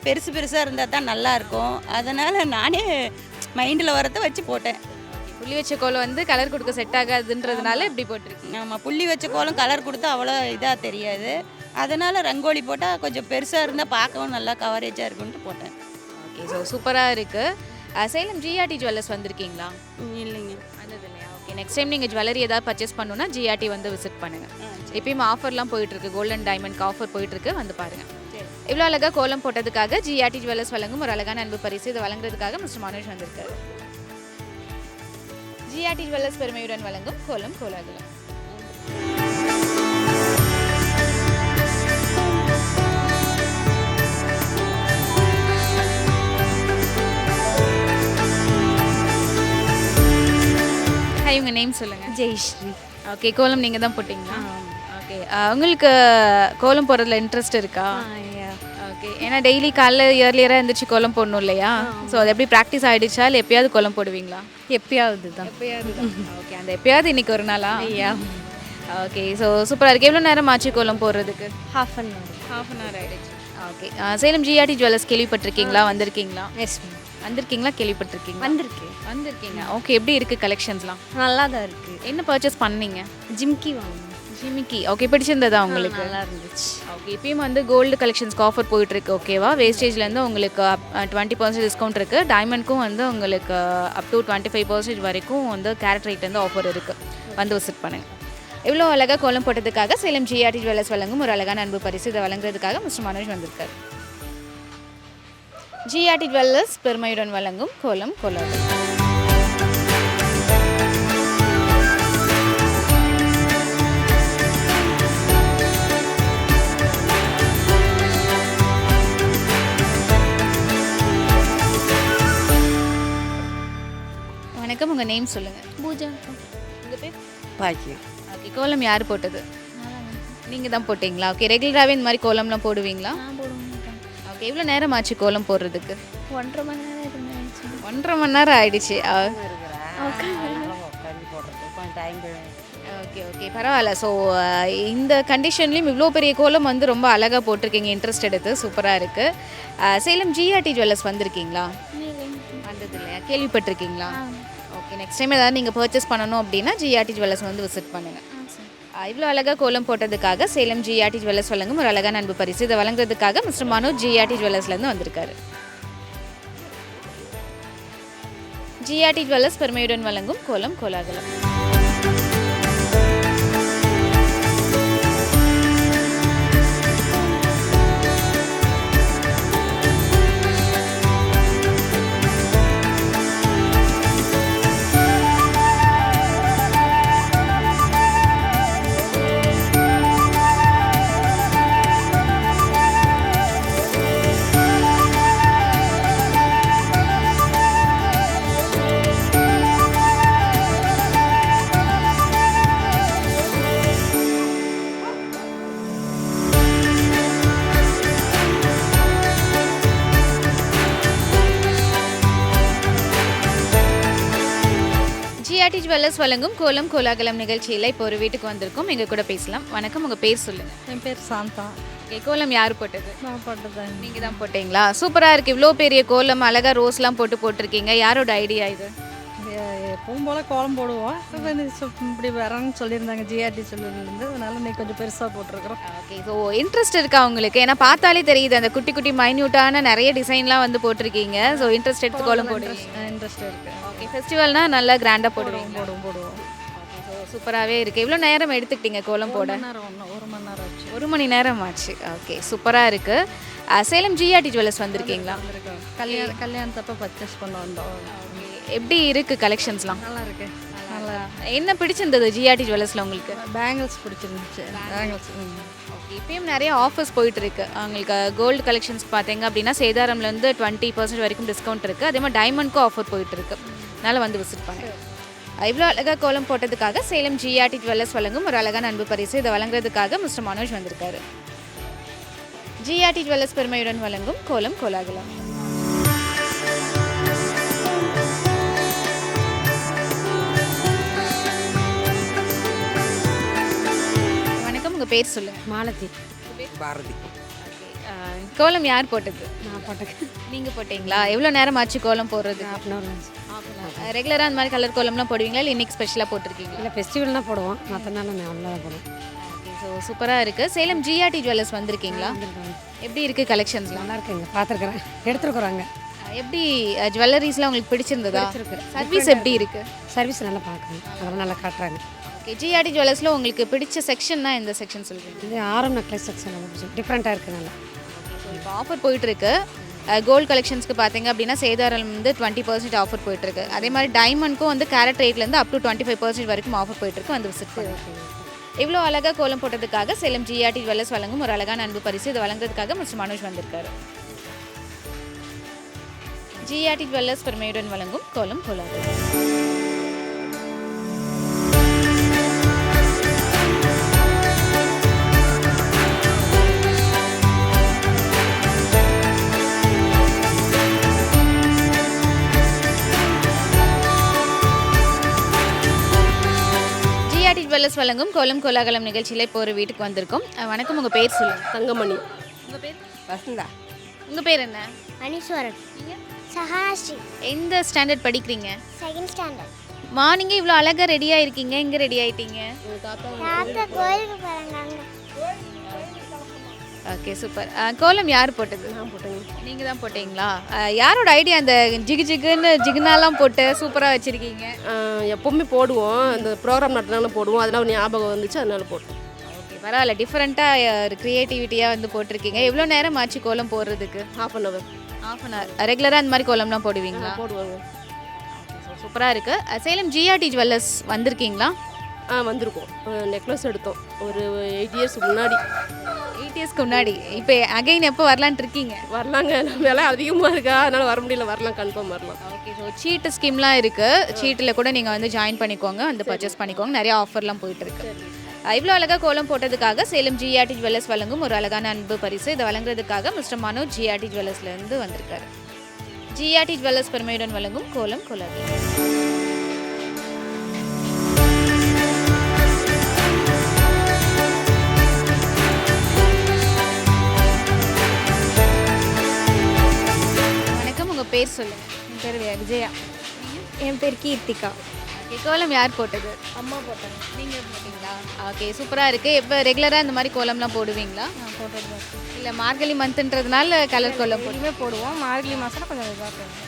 பெருசு பெருசாக இருந்தால் தான் நல்லாயிருக்கும். அதனால் நானே மைண்டில் வரதை வச்சு போட்டேன். புள்ளி வச்ச கோலம் வந்து கலர் கொடுக்க செட் ஆகாதுன்றதுனால இப்படி போட்டிருக்கீங்க. ஆமாம், புள்ளி வச்ச கோலம் கலர் கொடுத்தா அவ்வளோ இதாக தெரியாது. அதனால் ரங்கோலி போட்டால் கொஞ்சம் பெருசாக இருந்தால் பார்க்கவும் நல்லா கவரேஜாக இருக்குன்ட்டு போட்டேன். ஓகே. ஸோ சூப்பராக இருக்குது. சேலம் ஜிஆர்டி ஜுவல்லர்ஸ் வந்திருக்கீங்களா? இல்லைங்க, வந்தது இல்லையா? ஓகே. நெக்ஸ்ட் டைம் நீங்கள் ஜுவல்லரி ஏதாவது பர்ச்சேஸ் பண்ணணுன்னா ஜிஆர்டி வந்து விசிட் பண்ணுங்கள். எப்பயும் ஆஃபர்லாம் போயிட்டுருக்கு. கோல்டன் டைமண்ட்க்கு ஆஃபர் போயிட்டுருக்கு, வந்து பாருங்கள். இவ்வளோ அழகாக கோலம் போட்டதுக்காக ஜிஆர்டி ஜுவல்லர்ஸ் வழங்கும் ஒரு அழகான அன்பு பரிசு. இதை வழங்குறதுக்காக மிஸ்டர் மனோஜ் வந்திருக்காரு. ஜிஆர்டி ஜுவல்லர்ஸ் பெருமையுடன் வழங்கும் கோலம் கோலாகலம். ஹாய், உங்கள் நேம் சொல்லுங்கள். ஜெயஸ்ரீ. ஓகே, கோலம் நீங்கள் தான் போட்டிங்களா? ஓகே, உங்களுக்கு கோலம் போடுறதுல இன்ட்ரெஸ்ட் இருக்கா? ஓகே, ஏன்னா டெய்லி காலைல இயர்லியராக எழுந்திரிச்சு கோலம் போடணும் இல்லையா? ஸோ அது எப்படி ப்ராக்டிஸ் ஆகிடுச்சா இல்லை எப்பயாவது கோலம் போடுவீங்களா? எப்பயாவது தான். எப்பயாவது தான். ஓகே, அந்த எப்பயாவது இன்னைக்கு ஒரு நாளா? ஓகே, ஸோ சூப்பராக இருக்குது. எவ்வளோ நேரம் ஆச்சு கோலம் போடுறதுக்கு? Half an hour. Half an hour ஆகிடுச்சு. ஓகே, சேலம் ஜிஆர்டி ஜுவல்லர்ஸ் கேள்விப்பட்டிருக்கீங்களா? வந்திருக்கீங்களா? Yes ma'am. வந்திருக்கீங்களா? கேள்விப்பட்டிருக்கீங்களா? வந்திருக்கீங்க. ஓகே, எப்படி இருக்குது கலெக்ஷன்ஸ்லாம்? நல்லா தான் இருக்குது. என்ன பர்ச்சேஸ் பண்ணீங்க? ஜிம்கி வாங்கணும். ஜிமிக்கி. ஓகே, பிடிச்சிருந்ததா உங்களுக்கு? நல்லா இருந்துச்சு. ஓகே, இப்பயும் வந்து கோல்டு கலெக்ஷன்ஸ்க்கு ஆஃபர் போயிட்டுருக்கு. ஓகேவா? வேஸ்டேஜ்லேருந்து உங்களுக்கு 20% டிஸ்கவுண்ட் இருக்குது. டைமண்ட்க்கும் வந்து உங்களுக்கு அப் டு 25% வரைக்கும் வந்து கேரட் ரேட்லேருந்து ஆஃபர் இருக்குது. வந்து விசிட் பண்ணுங்கள். இவ்வளோ அழகாக கோலம் போட்டதுக்காக சேலம் ஜிஆர்டி ஜுவல்லர்ஸ் வழங்கும் ஒரு அழகான அன்பு பரிசு. இதை வழங்குறதுக்காக மிஸ்டர் மனோஜ் வந்திருக்காரு. ஜிஆர்டி ஜுவல்லர்ஸ் பெருமையுடன் வழங்கும் கோலம் கோலாகலம். வணக்கம், உங்கள் நேம் சொல்லுங்கள். பூஜா. உங்கள் பேர்? பாக்கியம். ஓகே, கோலம் யார் போட்டது? நீங்கள் தான் போட்டிங்களா? ஓகே, ரெகுலராகவே இந்த மாதிரி கோலம்லாம் போடுவீங்களா? ஓகே, எவ்வளோ நேரம் ஆச்சு கோலம் போடுறதுக்கு? 1.5 மணி நேரம் இருந்துச்சு. 1.5 மணி நேரம் ஆயிடுச்சு. ஓகே ஓகே, பரவாயில்ல. ஸோ இந்த கண்டிஷன்லேயும் இவ்வளோ பெரிய கோலம் வந்து ரொம்ப அழகாக போட்டிருக்கீங்க. இன்ட்ரெஸ்ட் எடுத்து சூப்பராக இருக்குது. சேலம் ஜிஆர்டி ஜுவல்லர்ஸ் வந்திருக்கீங்களா? வந்தது இல்லையா? கேள்விப்பட்டிருக்கீங்களா? ஓகே, நெக்ஸ்ட் டைம் ஏதாவது நீங்கள் பர்ச்சேஸ் பண்ணணும் அப்படின்னா ஜிஆர்டி ஜுவல்லர்ஸ் வந்து விசிட் பண்ணுங்கள். இவ்வளோ அழகாக கோலம் போட்டதுக்காக சேலம் ஜிஆர்டி ஜுவல்லர்ஸ் வழங்கும் ஒரு அழகான அன்பு பரிசு. இதை வழங்குறதுக்காக மிஸ்டர் மனோஜ் ஜிஆர்டி ஜுவல்லர்ஸ்லேருந்து வந்திருக்காரு. ஜிஆர்டி ஜுவல்லர்ஸ் பெருமையுடன் வழங்கும் கோலம் கோலாகலம். ஜிஆர்டி ஜுவல்லர்ஸ் வழங்கும் கோலம் கோலாகலம் நிகழ்ச்சியில் இப்போ ஒரு வீட்டுக்கு வந்திருக்கோம். எங்கள் கூட பேசலாம். வணக்கம், உங்கள் பேர் சொல்லுங்கள். என் பேர் சாந்தா. ஓகே, கோலம் யார் போட்டது? நான் போட்டதான். நீங்கள் தான் போட்டிங்களா? சூப்பராக இருக்குது. இவ்வளோ பெரிய கோலம் அழகாக ரோஸ்லாம் போட்டிருக்கீங்க. யாரோட ஐடியா இது? எப்பவும் போல் கோலம் போடுவோம். இப்படி வரேன்னு சொல்லியிருந்தாங்க ஜிஆர்டி சொல்லியிருந்து, அதனால இன்னைக்கு கொஞ்சம் பெருசாக போட்டிருக்கிறோம். ஓகே, ஸோ இன்ட்ரெஸ்ட் இருக்கா உங்களுக்கு? ஏன்னா பார்த்தாலே தெரியுது அந்த குட்டி குட்டி மைன்யூட்டான நிறைய டிசைன்லாம் வந்து போட்டிருக்கீங்க. ஸோ இன்ட்ரெஸ்ட் எடுத்து கோலம் போடுவீங்க. இன்ட்ரெஸ்ட் இருக்குது. ஓகே, ஃபெஸ்டிவல்னா நல்லா கிராண்டாக போடுவீங்க. போடுவோம். ஓகே, ஸோ சூப்பராகவே இருக்குது. இவ்வளோ நேரம் எடுத்துக்கிட்டீங்க கோலம் போட? 1 மணி நேரம் ஆச்சு. 1 மணி நேரம் ஆச்சு. ஓகே, சூப்பராக இருக்குது. சேலம் ஜிஆர்டி ஜுவல்லர்ஸ் வந்திருக்கீங்களா? கல்யாணத்தப்போ பர்ச்சேஸ் பண்ண வந்தோம். எப்படி இருக்குது கலெக்ஷன்ஸ்லாம்? நல்லா இருக்கு. நல்லா என்ன பிடிச்சிருந்தது ஜிஆர்டி ஜுவல்லர்ஸில் உங்களுக்கு? பேங்கிள்ஸ் பிடிச்சிருந்துச்சு. பேங்கிள்ஸ். ஓகே, இப்பயும் நிறைய ஆஃபர்ஸ் போயிட்டுருக்கு. உங்களுக்கு கோல்டு கலெக்ஷன்ஸ் பார்த்தீங்க அப்படின்னா சேதாரம்லேருந்து 20% வரைக்கும் டிஸ்கவுண்ட் இருக்குது. அதே மாதிரி டைமண்ட்க்கும் ஆஃபர் போயிட்டுருக்கு. அதனால் வந்து விசிட் பண்ணுங்கள். இவ்வளோ அழகாக கோலம் போட்டதுக்காக சேலம் ஜிஆர்டி ஜுவல்லர்ஸ் வழங்கும் ஒரு அழகான அன்பு பரிசு. இதை வழங்குறதுக்காக மிஸ்டர் மனோஜ் வந்திருக்காரு. ஜிஆர்டி ஜுவல்லர்ஸ் பெருமையுடன் வழங்கும் கோலம் கோலாகலம். வணக்கம், உங்கள் பேர் சொல்லுங்கள். மாலதி. பாரதி. கோலம் யார் போட்டது? நான் போட்டேன். நீங்கள் போட்டிங்களா? எவ்வளோ நேரம் ஆச்சு கோலம் போடுறது? ரெகுலராக அந்த மாதிரி கலர் கோலம்லாம் போடுவீங்களா இல்லை இன்றைக்கி ஸ்பெஷலாக போட்டிருக்கீங்களா? இல்லை, ஃபெஸ்டிவல் தான் போடுவோம். மற்ற நாள் நல்லா தான் போடுவோம். ஓகே, ஸோ சூப்பராக இருக்குது. சேலம் ஜிஆர்டி ஜுவல்லர்ஸ் வந்திருக்கீங்களா? எப்படி இருக்குது கலெக்ஷன்ஸ்லாம்? நல்லா இருக்குங்க. பார்த்துருக்குறேன், எடுத்துருக்குறாங்க. எப்படி ஜுவல்லரிஸ்லாம் உங்களுக்கு பிடிச்சிருந்ததா? சர்வீஸ் எப்படி இருக்குது? சர்வீஸ் நல்லா பார்க்குறேன். அதெல்லாம் நல்லா காட்டுறாங்க. ஓகே, ஜிஆர்டி ஜுவல்லர்ஸில் உங்களுக்கு பிடிச்ச செக்ஷன்னா எந்த செக்ஷன் சொல்கிறீங்க? இது ஆரம் நெக்லஸ் செக்ஷன் நல்லா பிடிச்சி டிஃப்ரெண்ட்டாக இருக்குது. நல்லா இப்போ ஆஃபர் போயிட்டுருக்கு. கோல்டு கலெக்ஷன்ஸ்க்கு பார்த்தீங்க அப்படின்னா சேதாரம் வந்து 20% ஆஃபர் போயிட்டுருக்கு. அதே மாதிரி டைமண்ட்க்கும் வந்து கேரட் ரேட்லேருந்து அப் டு 25% வரைக்கும் ஆஃபர் போயிட்டுருக்கு. வந்து விசிட் பண்ணுங்க. இவ்வளோ அழகாக கோலம் போட்டதுக்காக சேலம் ஜிஆர்டி ஜுவல்லர்ஸ் வழங்கும் ஒரு அழகான அன்பு பரிசு. இதை வழங்குறதுக்காக மிஸ்டர் மனோஜ் வந்திருக்காரு. ஜிஆர்டி ஜுவல்லர்ஸ் பெருமையுடன் வழங்கும் கோலம் கோலாகலம். ஜிஆர்டி ஜுவல்லர்ஸ் வழங்கும் கோலம் கோலாகலம் நிகழ்ச்சியில் இப்போ ஒரு வீட்டுக்கு வந்திருக்கோம். வணக்கம், உங்கள் பேர் சொல்லுங்கள். தங்கமணி. உங்கள் பேர்? வசந்தா. உங்கள் பேர் என்ன? அனீஸ்வரன். சஹாஸ்ரீ. எந்த ஸ்டாண்டர்ட் படிக்கிறீங்க? Second standard. மார்னிங்கே இவ்வளோ அழகாக ரெடியாக இருக்கீங்க. எங்கே ரெடி ஆகிட்டீங்க? தாத்தா கோயிலுக்கு போகிறாங்க. Okay, super. கோலம் யார் போட்டது? நான் போட்டேங்க. நீங்கள் தான் போட்டீங்களா? யாரோட ஐடியா அந்த ஜிகு ஜிகுன்னு ஜிகுனாலாம் போட்டு சூப்பராக வச்சுருக்கீங்க? எப்போவுமே போடுவோம், இந்த ப்ரோக்ராம் நடத்தினாலும் போடுவோம், அதெல்லாம் ஒரு ஞாபகம் வந்துச்சு, அதனால போட்டோம். ஓகே, பரவாயில்ல. டிஃப்ரெண்ட்டாக ஒரு க்ரியேட்டிவிட்டியாக வந்து போட்டிருக்கீங்க. எவ்வளோ நேரம் ஆச்சு கோலம் போடுறதுக்கு? ½ hour. ½ hour. ரெகுலராக அந்த மாதிரி கோலம்லாம் போடுவீங்களா? போடுவாங்க. சூப்பராக இருக்குது. சேலம் ஜிஆர்டி ஜுவல்லர்ஸ் வந்திருக்கீங்களா? வந்திருக்கோம். நெக்லஸ் எடுத்தோம் ஒரு 8 years முன்னாடி. 8 இயர்ஸ்க்கு முன்னாடி. இப்போ அகைன் எப்போ வரலான்ட்டு இருக்கீங்க? வரலாங்க, விலை அதிகமாக இருக்கா, அதனால வர முடியல. வரலாம், கன்ஃபார்ம் வரலாம். ஓகே, ஸோ சீட்டு ஸ்கீம்லாம் இருக்குது. சீட்டில் கூட நீங்கள் வந்து ஜாயின் பண்ணிக்கோங்க, வந்து பர்ச்சேஸ் பண்ணிக்கோங்க. நிறைய ஆஃபர்லாம் போயிட்டுருக்கு. இவ்வளோ அழகாக கோலம் போட்டதுக்காக சேலம் ஜிஆர்டி ஜுவல்லர்ஸ் வழங்கும் ஒரு அழகான அன்பு பரிசு. இதை வழங்குறதுக்காக மிஸ்டர் மனோஜ் ஜிஆர்டி ஜுவல்லர்ஸ்லேருந்து வந்திருக்காரு. ஜிஆர்டி ஜுவல்லர்ஸ் பெருமையுடன் வழங்கும் கோலம் கோலாகலம். வணக்கம், உங்கள் பேர் சொல்லுங்கள். என் பேர் விஜயா. என் பேர் கீர்த்திகா. ஓகே, கோலம் யார் போட்டது? அம்மா போட்டாங்க. நீங்கள் போட்டிங்களா? ஓகே, சூப்பராக இருக்குது. இப்போ ரெகுலராக இந்த மாதிரி கோலம்லாம் போடுவீங்களா? நான் போட்டது இல்லை மார்கழி மந்த்ன்றதுனால கலர் கோலம் போடுவீங்க? போடுவோம். மார்கழி மாதம் கொஞ்சம் இதாக போடுவோம்.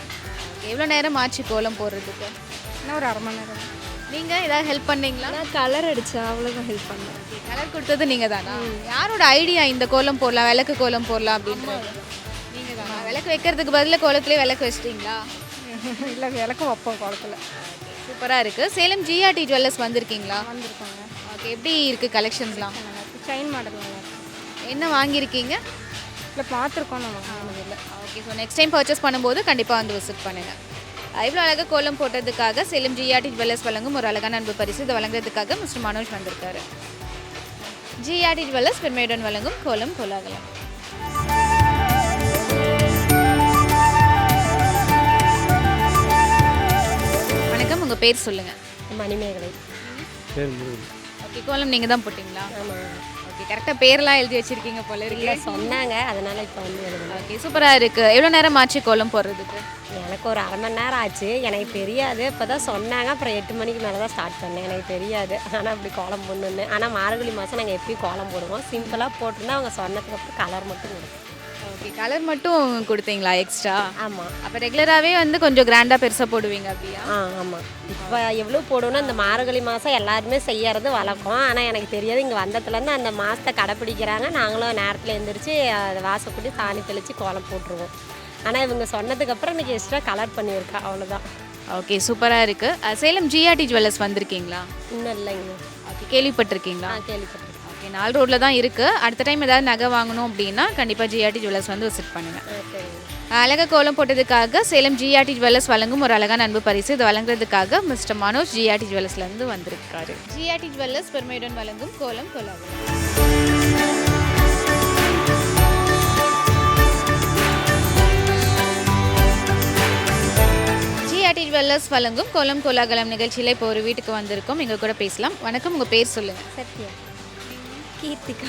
எவ்வளோ நேரம் ஆச்சு கோலம் போடுறதுக்கு? இன்னும் ஒரு அரை மணி நேரம். நீங்கள் ஏதாவது ஹெல்ப் பண்ணீங்களா? நான் கலர் அடித்தேன், அவ்வளோதான் ஹெல்ப் பண்ணேன். கலர் கொடுத்தது நீங்கள் தானா? யாரோட ஐடியா இந்த கோலம் போடலாம், விளக்கு கோலம் போடலாம் அப்படின்னு? நீங்கள் தானா? விளக்கு வைக்கிறதுக்கு பதிலாக கோலத்துலேயே விளக்கு வச்சிட்டிங்களா? இல்லை, விளக்கு வைப்போம் குளத்துல. சூப்பராக இருக்குது. சேலம் ஜிஆர்டி ஜுவல்லர்ஸ் வந்திருக்கீங்களா? வந்திருக்காங்க. ஓகே, எப்படி இருக்குது கலெக்ஷன்ஸ்லாம்? செயின் மாடல் வாங்க. என்ன வாங்கியிருக்கீங்க? இல்லை, பார்த்துருக்கோம். நம்ம வாங்கினதில்லை. Okay, so next time purchase பண்ணும்போது கண்டிப்பாக வந்து விசிட் பண்ணுங்கள். இவ்வளோ அழகாக கோலம் போட்டதுக்காக சேலம் ஜிஆர்டி ஜுவல்லர்ஸ் வழங்கும் ஒரு அழகான அன்பு பரிசு. இதை வழங்குறதுக்காக மிஸ்டர் மனோஜ் வந்திருக்காரு. ஜிஆர்டி ஜுவல்லர்ஸ் பெருமையுடன் வழங்கும் கோலம் கோலாகலம். வணக்கம், உங்கள் பேர் சொல்லுங்கள். மணிமேகலை. ஓகே, கோலம் நீங்கள் தான் போட்டிங்களா? ஆமாம். ஓகே, கரெக்டாக பேரெல்லாம் எழுதி வச்சுருக்கீங்க போல இல்லை, இருக்கு. சொன்னாங்க, அதனால இப்போ வந்து எழுதுனேன். ஓகே, சூப்பராக இருக்குது. எவ்வளோ நேரம் ஆச்சு கோலம் போடுறதுக்கு? எனக்கு ஒரு அரை மணி நேரம் ஆச்சு. எனக்கு தெரியாது, இப்போ தான் சொன்னாங்க. அப்புறம் 8 மணிக்கு மேலே தான் ஸ்டார்ட் பண்ணேன். எனக்கு தெரியாது, ஆனால் அப்படி கோலம் போடணுன்னு. ஆனால் மார்கழி மாதம் நாங்கள் எப்பயும் கோலம் போடுவோம். சிம்பிளாக போட்டுருந்தா அவங்க சொன்னதுக்கு அப்புறம் கலர் மட்டும் கொடுப்போம். ஓகே, கலர் மட்டும் கொடுத்தீங்களா எக்ஸ்ட்ரா? ஆமாம். அப்போ ரெகுலராகவே வந்து கொஞ்சம் கிராண்டாக பெருசாக போடுவீங்க அப்படியா? ஆமாம். இப்போ எவ்வளோ போடணும், இந்த மார்கழி மாதம் எல்லாருமே செய்யறது வழக்கம். ஆனால் எனக்கு தெரியாது, இங்கே வந்ததுலேருந்து அந்த மாதத்தை கடைப்பிடிக்கிறாங்க. நாங்களும் நேரத்தில் எழுந்திரிச்சு அதை வாசப்படி சாணி தெளித்து கோலம் போட்டுருவோம். ஆனால் இவங்க சொன்னதுக்கப்புறம் எனக்கு எக்ஸ்ட்ரா கலர் பண்ணியிருக்கா, அவ்வளோதான். ஓகே, சூப்பராக இருக்குது. சேலம் ஜிஆர்டி ஜுவல்லர்ஸ் வந்திருக்கீங்களா? இன்னும் இல்லைங்க. ஓகே, கேள்விப்பட்டிருக்கீங்களா? கேள்விப்பட்டிருக்கேன். ஓகே, 4 ரோட்டில் தான் இருக்குது. அடுத்த டைம் ஏதாவது நகை வாங்கணும் அப்படின்னா கண்டிப்பாக ஜிஆர்டி ஜுவல்லர்ஸ் வந்து விசிட் பண்ணுங்கள். சரிங்க. அழகாக கோலம் போட்டதுக்காக சேலம் ஜிஆர்டி ஜுவல்லர்ஸ் வழங்கும் ஒரு அழகான அன்பு பரிசு. இதை வழங்குறதுக்காக மிஸ்டர் மனோஜ் ஜிஆர்டி ஜுவல்லர்ஸ்லேருந்து வந்திருக்காரு. ஜிஆர்டி ஜுவல்லர்ஸ் பெருமையுடன் வழங்கும் கோலம் கோலாகலம். ஜிஆர்டி ஜுவல்லர்ஸ் வழங்கும் கோலம் கோலாகலம் நிகழ்ச்சியில் இப்போ ஒரு வீட்டுக்கு வந்திருக்கோம். எங்கள் கூட பேசலாம். வணக்கம், உங்கள் பேர் சொல்லுங்கள். சத்யா. கீர்த்திகா.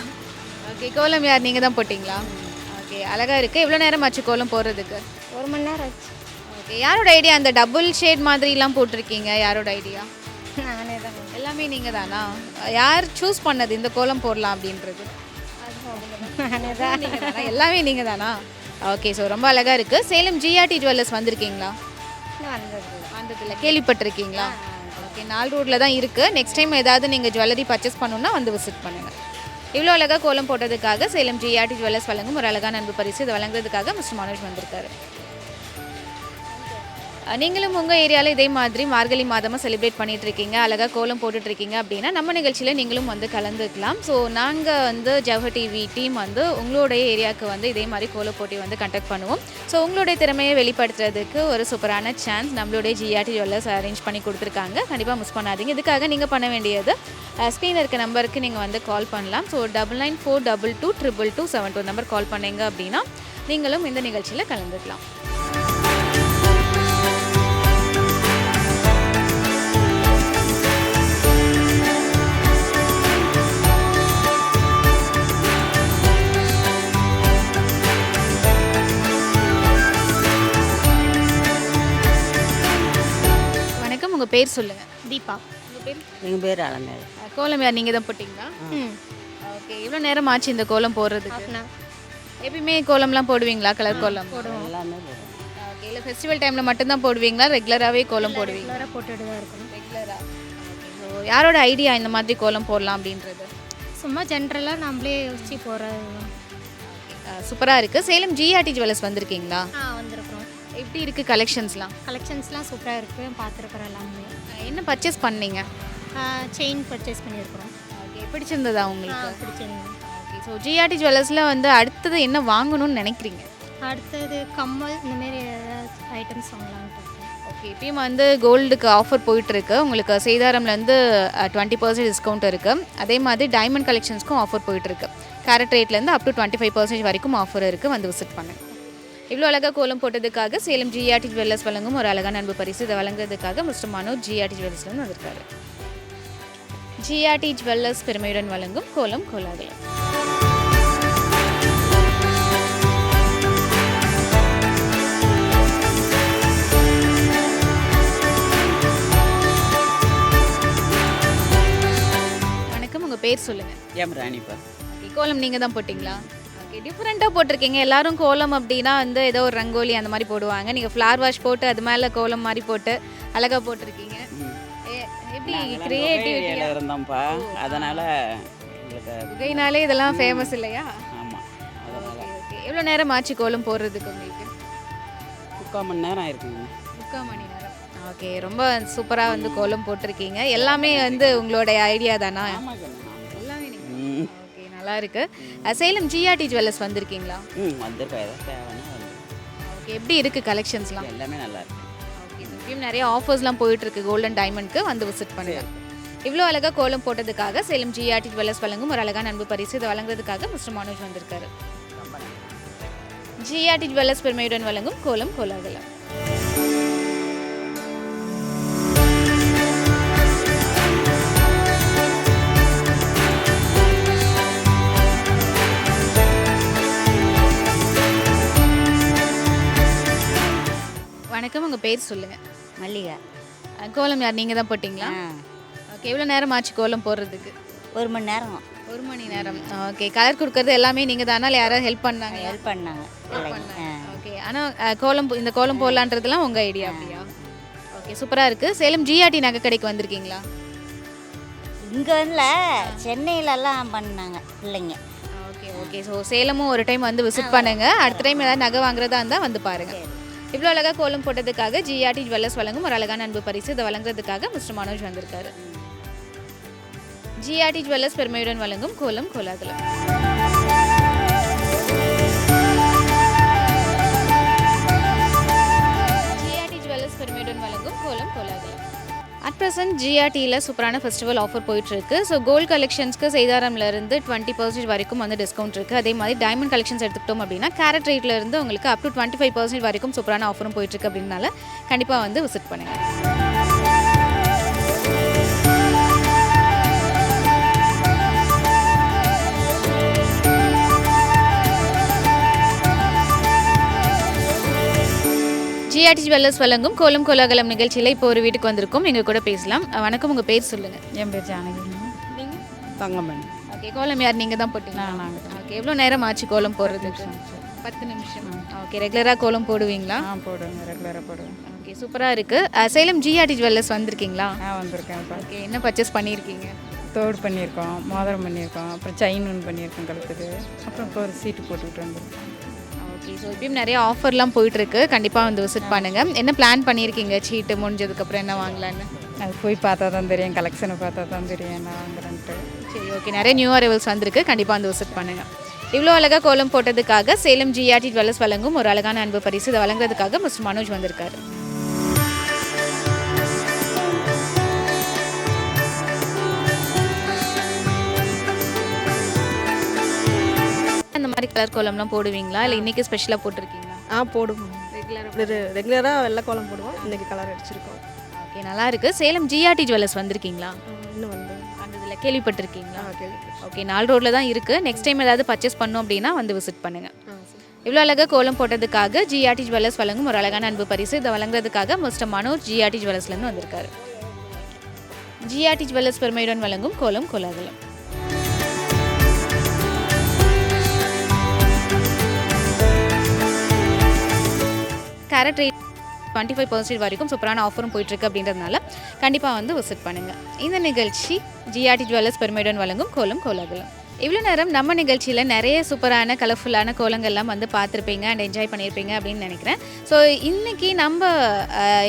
ஓகே, கோலம் யார் நீங்கள் தான் போட்டிங்களா? ஓகே, அழகாக இருக்குது. எவ்வளோ நேரம் ஆச்சு கோலம் போடுறதுக்கு? 1 மணி நேரம் ஆச்சு. ஓகே, யாரோட ஐடியா அந்த டபுள் ஷேட் மாதிரிலாம் போட்டிருக்கீங்க? யாரோட ஐடியா? நானே தான். எல்லாமே நீங்கள் தானா? யார் சூஸ் பண்ணது இந்த கோலம் போடலாம் அப்படின்றது? நானே தான். நீங்கள் தானா? எல்லாமே நீங்கள் தானா? ஓகே, ஸோ ரொம்ப அழகாக இருக்குது. சேலம் ஜிஆர்டி ஜுவல்லர்ஸ் வந்திருக்கீங்களா? வந்ததில்லை, கேள்விப்பட்டிருக்கீங்களா? ஓகே, 4 ரோட்டில் தான் இருக்குது. நெக்ஸ்ட் டைம் ஏதாவது நீங்கள் ஜுவல்லரி பர்ச்சேஸ் பண்ணணுன்னா வந்து விசிட் பண்ணுங்கள். இவ்வளோ அழகாக கோலம் போட்டதுக்காக சேலம் ஜிஆர்டி ஜுவல்லர்ஸ் வழங்கும் ஒரு அழகான அன்பு பரிசு. இதை வழங்குறதுக்காக மிஸ்டர் மனோஜ் வந்திருக்காரு. நீங்களும் உங்கள் ஏரியாவில் இதே மாதிரி மார்கழி மாதமாக செலிப்ரேட் பண்ணிகிட்டு இருக்கீங்க, அழகாக கோலம் போட்டுட்ருக்கீங்க அப்படின்னா நம்ம நிகழ்ச்சியில் நீங்களும் வந்து கலந்துக்கலாம். ஸோ நாங்கள் வந்து ஜவஹர் டிவி டீம் வந்து உங்களுடைய ஏரியாவுக்கு வந்து இதே மாதிரி கோலம் போட்டி வந்து கண்டக்ட் பண்ணுவோம். ஸோ உங்களுடைய திறமையை வெளிப்படுத்துறதுக்கு ஒரு சூப்பரான சான்ஸ் நம்மளுடைய ஜிஆர்டி ஜுவல்லர்ஸ் அரேஞ்ச் பண்ணி கொடுத்துருக்காங்க. கண்டிப்பாக மிஸ் பண்ணாதீங்க. இதுக்காக நீங்கள் பண்ண வேண்டியது ஸ்க்ரீனில் இருக்க நம்பருக்கு நீங்கள் வந்து கால் பண்ணலாம். ஸோ 9942222272 நம்பர் கால் பண்ணீங்க அப்படின்னா நீங்களும் இந்த நிகழ்ச்சியில் கலந்துக்கலாம். உங்கள் பேர் சொல்லுங்கள். தீபா. உங்கள் பேர்? எங்கள் பேர் அலமேல். கோலம் யார் நீங்கள் தான் போட்டிங்களா? ஓகே. எவ்வளோ நேரம் ஆச்சு இந்த கோலம் போடுறதுக்கு? எப்பயுமே கோலம்லாம் போடுவீங்களா? கலர் கோலம் போடுவோம். எல்லாமே போடுவோம். ஓகே. இல்லை ஃபெஸ்டிவல் டைமில் மட்டும்தான் போடுவீங்களா? ரெகுலராகவே கோலம் போடுவீங்களா? ரெகுலராக போட்டுட்டு தான் இருக்கணும். ரெகுலராக. ஸோ யாரோட ஐடியா இந்த மாதிரி கோலம் போடலாம் அப்படின்றது? சும்மா ஜென்ரலாக நம்மளே யோசிச்சு போகிறது. சூப்பராக இருக்குது. சேலம் ஜிஆர்டி ஜுவல்லர்ஸ் வந்திருக்கீங்களா? வந்திருக்கிறோம். எப்படி இருக்குது கலெக்ஷன்ஸ்லாம்? கலெக்ஷன்ஸ்லாம் சூப்பராக இருக்குது, பார்த்துருக்குறோம். எல்லாமே என்ன பர்ச்சேஸ் பண்ணீங்க? செயின் பர்ச்சேஸ் பண்ணியிருக்கிறோம். ஓகே. பிடிச்சிருந்ததா உங்களுக்கு? பிடிச்சிருந்தது. ஓகே. ஸோ ஜிஆர்டி ஜுவல்லர்ஸில் வந்து அடுத்தது என்ன வாங்கணும்னு நினைக்கிறீங்க? அடுத்தது கம்மல் இந்தமாரி ஏதாவது ஐட்டம்ஸ் வாங்கலான்ட்டு இருக்கோம். ஓகே. இப்பயும் வந்து கோல்டுக்கு ஆஃபர் போயிட்டுருக்கு. உங்களுக்கு சேதாரம்லேருந்து 20% டிஸ்கவுண்ட் இருக்குது. அதே மாதிரி டைமண்ட் கலெக்ஷன்ஸ்க்கும் ஆஃபர் போயிட்டுருக்கு. கேரட் ரேட்லேருந்து அப் டு 25% வரைக்கும் ஆஃபர் இருக்குது. வந்து விசிட் பண்ணுங்கள். இவ்வளோ அழகாக கோலம் போட்டதுக்காக சேலம் ஜிஆர்டி ஜுவல்லர்ஸ் வழங்கும் ஒரு அழகான அன்பு பரிசு. இதை வழங்குறதுக்காக மிஸ்டர் மனோஜ் ஜிஆர்டி ஜுவல்லர்ஸ்லேருந்து வந்திருக்காரு. ஜிஆர்டி ஜுவல்லர்ஸ் பெருமையுடன் வழங்கும் கோலம் கோலாகலம். வணக்கம். உங்கள் பேர் சொல்லுங்கள். எம் ராணிப்பா. ஓகே. கோலம் நீங்கள் தான் போட்டிங்களா? ஓகே. டிஃப்ரெண்ட்டாக போட்டிருக்கீங்க. எல்லாரும் கோலம் அப்படின்னா வந்து ஏதோ ஒரு ரங்கோலி அந்த மாதிரி போடுவாங்க. நீங்கள் ஃப்ளார் வாஷ் போட்டு அது மேலே கோலம் மாதிரி போட்டு அழகாக போட்டிருக்கீங்க. எப்படி கிரியேட்டிவிட்டியாக இருந்தோம்ப்பா, அதனால் எங்களுக்கு புகையினாலே இதெல்லாம் ஃபேமஸ் இல்லையா? ஆமாம், அதனால் ஓகே. ஓகே. எவ்வளோ நேரம் ஆச்சு கோலம் போடுறதுக்கு உங்களுக்கு? 3/4 மணி நேரம் ஆயிருக்குங்க. 3/4 மணி நேரம். ஓகே. ரொம்ப சூப்பராக வந்து கோலம் போட்டிருக்கீங்க. எல்லாமே வந்து உங்களுடைய ஐடியா தானா? எல்லாமே நீங்கள். ஓகே. நல்லா இருக்கு. சேலம் ஜிஆர்டி ஜுவல்லர்ஸ் வந்திருக்கீங்களா? வந்திருக்கோம். ஏதோ தேவைன்னா வந்து. ஓகே. எப்படி இருக்குது கலெக்ஷன்ஸ்லாம்? எல்லாமே நல்லா இருக்கு. ஓகே. இப்பயும் நிறைய ஆஃபர்ஸ்லாம் போயிட்டுருக்கு கோல்டன் டைமண்ட்க்கு. வந்து விசிட் பண்ணுங்கள். இவ்வளோ அழகாக கோலம் போட்டதுக்காக சேலம் ஜிஆர்டி ஜுவல்லர்ஸ் வழங்கும் ஒரு அழகான அன்பு பரிசு. இதை வழங்குறதுக்காக மிஸ்டர் மனோஜ் வந்திருக்காரு. ஜிஆர்டி ஜுவல்லர்ஸ் பெருமையுடன் வழங்கும் கோலம் கோலாகலம். வணக்கம். உங்கள் பேர் சொல்லுங்கள். மல்லிகா. கோலம் யார் நீங்கள் தான் போட்டிங்களா? ஓகே. எவ்வளோ நேரம் ஆச்சு கோலம் போடுறதுக்கு? 1 மணி நேரம். 1 மணி நேரம். ஓகே. கலர் கொடுக்கறது எல்லாமே நீங்கள் தானா இல்லை யாராவது ஹெல்ப் பண்ணாங்க? ஹெல்ப் பண்ணாங்க. ஓகே. ஆனால் கோலம் இந்த கோலம் போடலான்றதுலாம் உங்கள் ஐடியா அப்படியா? ஓகே. சூப்பராக இருக்குது. சேலம் ஜிஆர்டி நகை கடைக்கு வந்திருக்கீங்களா? இங்கே வரல, சென்னையிலலாம் பண்ணாங்க பிள்ளைங்க. ஓகே. ஓகே. ஸோ சேலமும் ஒரு டைம் வந்து விசிட் பண்ணுங்கள். அடுத்த டைம் ஏதாவது நகை வாங்குறதா இருந்தால் வந்து பாருங்கள். இவ்வளோ அழகாக கோலம் போட்டதுக்காக ஜிஆர்டி ஜுவல்லர்ஸ் வழங்கும் ஒரு அழகான அன்பு பரிசு. இதை வழங்குறதுக்காக மிஸ்டர் மனோஜ் வந்திருக்காரு. ஜிஆர்டி ஜுவல்லர்ஸ் பெருமையுடன் வழங்கும் கோலம் கோலாகலம். ஜிஆர்டி ஜுவல்லர்ஸ் பெருமையுடன் வழங்கும் கோலம் கோலாகலம். அட் ப்ரெசன்ட் ஜிஆர்டியில் சூப்பரான ஃபெஸ்டிவல் ஆஃபர் போயிட்டுருக்கு. ஸோ கோல்டு கலெக்ஷன்ஸ்க்கு சேதாரம்லேருந்து 20% வரைக்கும் வந்து டிஸ்கவுண்ட் இருக்குது. அதே மாதிரி டைமண்ட் கலெக்ஷன்ஸ் எடுத்துக்கிட்டோம் அப்படின்னா கேரட் ரேட்லேருந்து உங்களுக்கு அப் டு 25% வரைக்கும் சூப்பரான ஆஃபரும் போயிட்டுருக்கு. அப்படின்னால கண்டிப்பாக வந்து விசிட் பண்ணுங்கள். ஜிஆர்டி ஜுவல்லர்ஸ் வழங்கும் கோலம் கோலாகலம் நிகழ்ச்சியில் இப்போ ஒரு வீட்டுக்கு வந்திருக்கோம். எங்கள் கூட பேசலாம். வணக்கம். உங்கள் பேர் சொல்லுங்கள். என் பேர் ஜானகி. நீங்கள்? தங்கமணி. ஓகே. கோலம் யார் நீங்கள் தான் போட்டிங்களா? நாங்கள் தான். ஓகே. எவ்வளோ நேரம் ஆச்சு கோலம் போடுறதுக்கு? 10 நிமிஷம். ஓகே. ரெகுலராக கோலம் போடுவீங்களா? போடுவேங்க, ரெகுலராக போடுவேன். ஓகே. சூப்பராக இருக்குது. சேலம் ஜிஆர்டி ஜுவல்லர்ஸ் வந்திருக்கீங்களா? வந்திருக்கேன். ஓகே. என்ன பர்ச்சேஸ் பண்ணியிருக்கீங்க? தோடு பண்ணியிருக்கோம், மோதிரம் பண்ணியிருக்கோம், அப்புறம் செயின் ஒன்று பண்ணியிருக்கோம் கழுத்துக்கு, அப்புறம் இப்போ ஒரு சீட்டு போட்டுக்கிட்டு வந்துருக்கோம். ஓகே. ஸோ இப்பயும் நிறைய ஆஃபர்லாம் போயிட்டுருக்கு. கண்டிப்பாக வந்து விசிட் பண்ணுங்கள். என்ன பிளான் பண்ணியிருக்கீங்க சீட்டு முடிஞ்சதுக்கப்புறம் என்ன வாங்கலான்னு? அது போய் பார்த்தா தான் தெரியும், கலெக்ஷனை பார்த்தா தான் தெரியும் என்ன வாங்குறேன்ட்டு. சரி, ஓகே. நிறைய நியூ அரைவல்ஸ் வந்திருக்கு. கண்டிப்பாக வந்து விசிட் பண்ணுங்கள். இவ்வளோ அழகாக கோலம் போட்டதுக்காக சேலம் ஜிஆர்டி ஜுவல்லர்ஸ் வழங்கும் ஒரு அழகான அன்பு பரிசு. இதை வழங்குறதுக்காக மிஸ்டர் மனோஜ் வந்திருக்காரு. அந்த மாதிரி கலர் கோலம்லாம் போடுவீங்களா, இல்லை இன்னைக்கு ஸ்பெஷலாக போட்டிருக்கீங்களா? போடுவோம். ரெகுலராக வெள்ளை கோலம் போடுவோம். இன்றைக்கி கலர் அடிச்சிருக்கோம். ஓகே, நல்லா இருக்கு. சேலம் ஜிஆர்டி ஜுவல்லர்ஸ் வந்திருக்கீங்களா? இன்னும் வந்து அந்த இதில் கேள்விப்பட்டிருக்கீங்களா? கேள்வி. ஓகே, 4 ரோட்டில் தான் இருக்குது. நெக்ஸ்ட் டைம் ஏதாவது பர்ச்சேஸ் பண்ணோம் அப்படின்னா வந்து விசிட் பண்ணுங்கள். இவ்வளோ அழகாக கோலம் போட்டதுக்காக ஜிஆர்டி ஜுவல்லர்ஸ் வழங்கும் ஒரு அழகான அன்பு பரிசு. இதை வழங்குறதுக்காக மிஸ்டர் மனோஜ் ஜிஆர்டி ஜுவல்லர்ஸ்லேருந்து வந்திருக்காரு. ஜிஆர்டி ஜுவல்லர்ஸ் பெருமையுடன் வழங்கும் கோலம் கோலாகலம். கேரட் ரேட் 25% வரைக்கும் சூப்பரான ஆஃபரும் போயிட்டுருக்கு அப்படின்றதுனால கண்டிப்பாக வந்து விசிட் பண்ணுங்கள். இந்த நிகழ்ச்சி ஜிஆர்டி ஜுவல்லர்ஸ் பெருமையுடன் வழங்கும் கோலம் கோலாகலம். இவ்வளோ நேரம் நம்ம நிகழ்ச்சியில் நிறைய சூப்பரான கலர்ஃபுல்லான கோலங்கள்லாம் வந்து பார்த்துருப்பீங்க அண்ட் என்ஜாய் பண்ணியிருப்பீங்க அப்படின்னு நினைக்கிறேன். ஸோ இன்றைக்கி நம்ம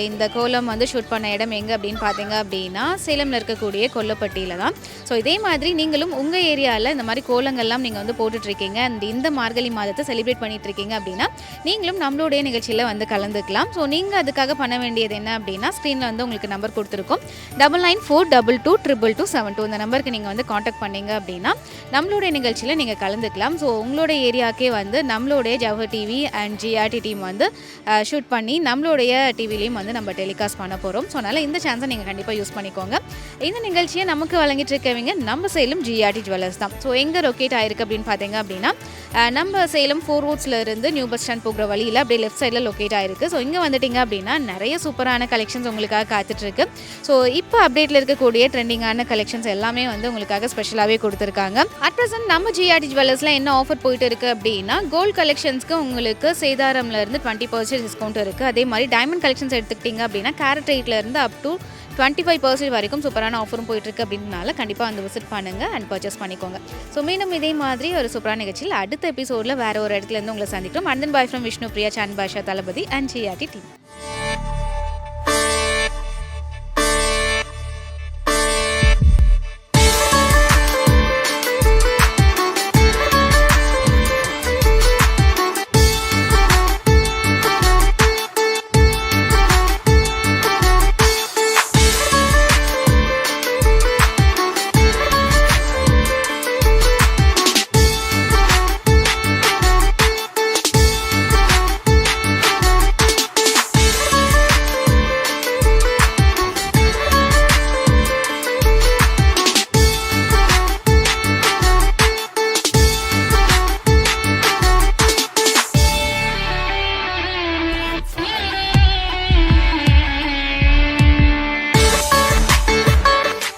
இந்த கோலம் வந்து ஷூட் பண்ண இடம் எங்கே அப்படின்னு பார்த்தீங்க அப்படின்னா சேலமில் இருக்கக்கூடிய கொல்லப்பட்டியில் தான். ஸோ இதே மாதிரி நீங்களும் உங்கள் ஏரியாவில் இந்த மாதிரி கோலங்கள்லாம் நீங்கள் வந்து போட்டுட்ருக்கீங்க அண்ட் இந்த மார்கழி மாதத்தை செலிப்ரேட் பண்ணிகிட்ருக்கீங்க அப்படின்னா நீங்களும் நம்மளுடைய நிகழ்ச்சியில் வந்து கலந்துக்கலாம். ஸோ நீங்கள் அதுக்காக பண்ண வேண்டியது என்ன அப்படின்னா ஸ்க்ரீனில் வந்து உங்களுக்கு நம்பர் கொடுத்துருக்கோம், 9942222272. இந்த நம்பருக்கு நீங்கள் வந்து காண்டாக்ட் பண்ணிங்க அப்படின்னா நம்மளுடைய நிகழ்ச்சியில் நீங்கள் கலந்துக்கலாம். ஸோ உங்களுடைய ஏரியாவுக்கே வந்து நம்மளுடைய Jawahar TV and GRT team வந்து ஷூட் பண்ணி நம்மளுடைய டிவிலையும் வந்து நம்ம டெலிகாஸ்ட் பண்ண போகிறோம். ஸோ அதனால் இந்த சான்ஸை நீங்கள் கண்டிப்பாக யூஸ் பண்ணிக்கோங்க. இந்த நிகழ்ச்சியை நமக்கு வழங்கிட்டு இருக்கவங்க நம்ம சேலம் ஜிஆர்டி ஜுவல்லர்ஸ் தான். ஸோ எங்கே லொக்கேட் ஆயிருக்கு அப்படின்னு பார்த்தீங்க அப்படின்னா நம்ம சேலம் 4 ரோட்ஸில் இருந்து நியூ பஸ் ஸ்டாண்ட் போகிற வழியில் அப்படியே லெஃப்ட் சைடில் லொக்கேட் ஆயிருக்கு. ஸோ இங்கே வந்துட்டிங்க அப்படின்னா நிறைய சூப்பரான கலெக்ஷன்ஸ் உங்களுக்காக காத்துட்ருக்கு. ஸோ இப்போ அப்டேட்டில் இருக்கக்கூடிய ட்ரெண்டிங்கான கலெக்ஷன்ஸ் எல்லாமே வந்து உங்களுக்காக ஸ்பெஷலாகவே கொடுத்துருக்காங்க. அட் ப்ரெசென்ட் நம்ம ஜிஆர்டி ஜுவல்லர்ஸில் என்ன ஆஃபர் போயிட்டு இருக்குது அப்படின்னா கோல்டு கலெக்ஷன்ஸ்க்கு உங்களுக்கு சேதாரம்லேருந்து 20% டிஸ்கவுண்ட் இருக்குது. அதே மாதிரி டைமண்ட் கலெக்ஷன்ஸ் எடுத்துக்கிட்டிங்க அப்படின்னா கேரட் ரேட்லேருந்து அப் டு 25% வரைக்கும் சூப்பரான ஆஃபரும் போயிட்டுருக்கு அப்படின்றனால கண்டிப்பாக வந்து விசிட் பண்ணுங்கள் அண்ட் பர்ச்சேஸ் பண்ணிக்கோங்க. ஸோ மீண்டும் இதே மாதிரி ஒரு சூப்பரான நிகழ்ச்சியில் அடுத்த எபிசோடில் வேறு ஒரு இடத்துலேருந்து உங்களை சந்திக்கிறோம். And then bye from Vishnu Priya, Shan Basha, Thalapathi and GRT team.